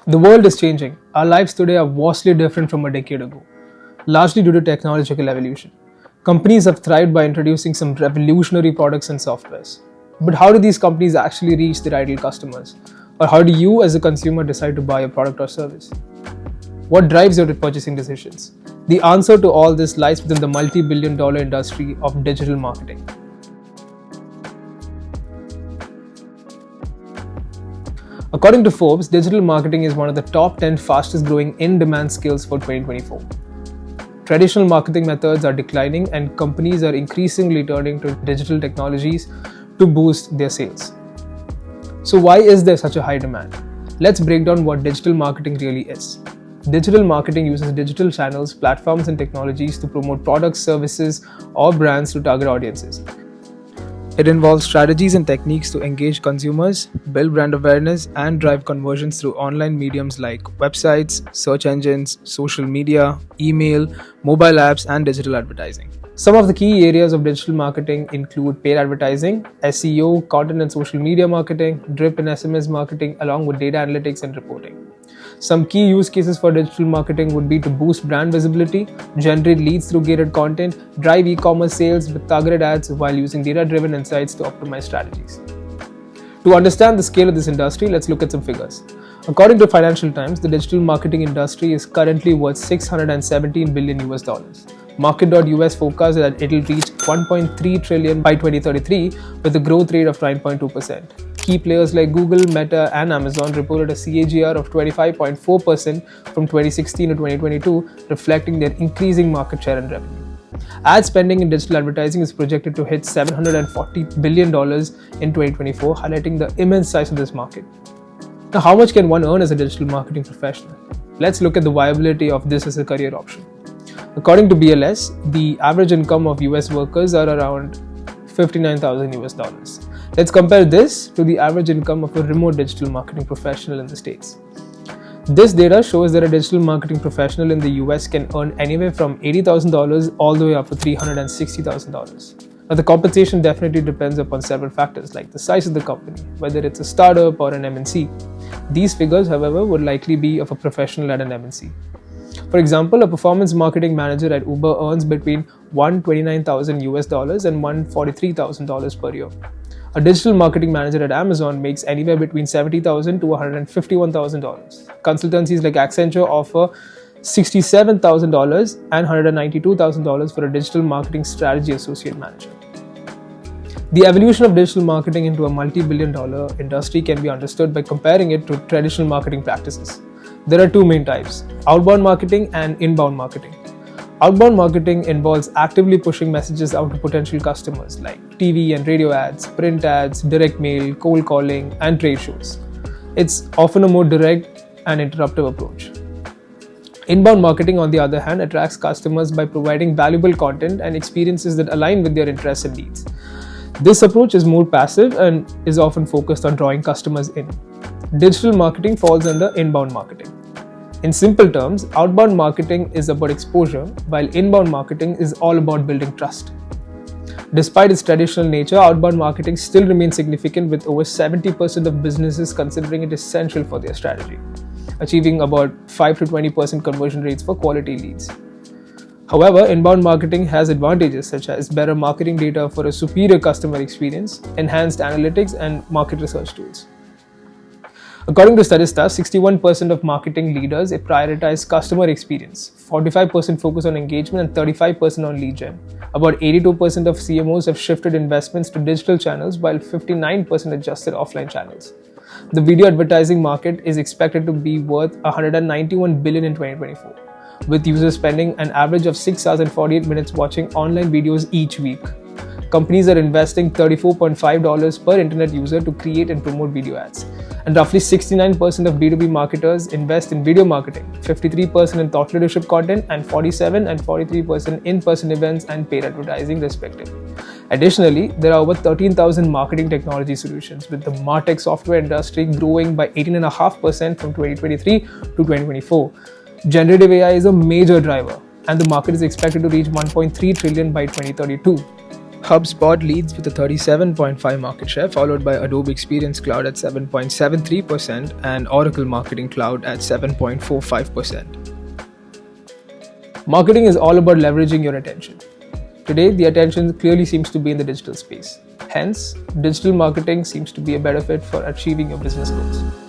The world is changing. Our lives today are vastly different from a decade ago, largely due to technological evolution. Companies have thrived by introducing some revolutionary products and softwares. But how do these companies actually reach their ideal customers? Or how do you, as a consumer, decide to buy a product or service? What drives your purchasing decisions? The answer to all this lies within the multi-billion-dollar industry of digital marketing. According to Forbes, digital marketing is one of the top 10 fastest growing in-demand skills for 2024. Traditional marketing methods are declining and companies are increasingly turning to digital technologies to boost their sales. So why is there such a high demand? Let's break down what digital marketing really is. Digital marketing uses digital channels, platforms and technologies to promote products, services or brands to target audiences. It involves strategies and techniques to engage consumers, build brand awareness, and drive conversions through online mediums like websites, search engines, social media, email, mobile apps, and digital advertising. Some of the key areas of digital marketing include paid advertising, SEO, content and social media marketing, drip and SMS marketing, along with data analytics and reporting. Some key use cases for digital marketing would be to boost brand visibility, generate leads through gated content, drive e-commerce sales with targeted ads while using data-driven insights to optimize strategies. To understand the scale of this industry, let's look at some figures. According to Financial Times, the digital marketing industry is currently worth $617 billion US. Market.us forecasts that it will reach $1.3 trillion by 2033 with a growth rate of 9.2%. Key players like Google, Meta, and Amazon reported a CAGR of 25.4% from 2016 to 2022, reflecting their increasing market share and revenue. Ad spending in digital advertising is projected to hit $740 billion in 2024, highlighting the immense size of this market. Now, how much can one earn as a digital marketing professional? Let's look at the viability of this as a career option. According to BLS, the average income of US workers are around $59,000. Let's compare this to the average income of a remote digital marketing professional in the States. This data shows that a digital marketing professional in the US can earn anywhere from $80,000 all the way up to $360,000. Now, the compensation definitely depends upon several factors like the size of the company, whether it's a startup or an MNC. These figures, however, would likely be of a professional at an MNC. For example, a performance marketing manager at Uber earns between $129,000 and $143,000 per year. A digital marketing manager at Amazon makes anywhere between $70,000 to $151,000. Consultancies like Accenture offer $67,000 and $192,000 for a digital marketing strategy associate manager. The evolution of digital marketing into a multi-billion-dollar industry can be understood by comparing it to traditional marketing practices. There are two main types: outbound marketing and inbound marketing. Outbound marketing involves actively pushing messages out to potential customers like TV and radio ads, print ads, direct mail, cold calling, and trade shows. It's often a more direct and interruptive approach. Inbound marketing, on the other hand, attracts customers by providing valuable content and experiences that align with their interests and needs. This approach is more passive and is often focused on drawing customers in. Digital marketing falls under inbound marketing. In simple terms, outbound marketing is about exposure, while inbound marketing is all about building trust. Despite its traditional nature, outbound marketing still remains significant, with over 70% of businesses considering it essential for their strategy, achieving about 5 to 20% conversion rates for quality leads. However, inbound marketing has advantages such as better marketing data for a superior customer experience, enhanced analytics, and market research tools. According to Statista, 61% of marketing leaders prioritize customer experience, 45% focus on engagement, and 35% on lead gen. About 82% of CMOs have shifted investments to digital channels, while 59% adjusted offline channels. The video advertising market is expected to be worth $191 billion in 2024, with users spending an average of 6,048 minutes watching online videos each week. Companies are investing $34.5 per internet user to create and promote video ads. And roughly 69% of B2B marketers invest in video marketing, 53% in thought leadership content, and 47% and 43% in-person events and paid advertising respectively. Additionally, there are over 13,000 marketing technology solutions, with the MarTech software industry growing by 18.5% from 2023 to 2024. Generative AI is a major driver, and the market is expected to reach $1.3 trillion by 2032. HubSpot leads with a 37.5% market share, followed by Adobe Experience Cloud at 7.73% and Oracle Marketing Cloud at 7.45%. Marketing is all about leveraging your attention. Today, the attention clearly seems to be in the digital space. Hence, digital marketing seems to be a better fit for achieving your business goals.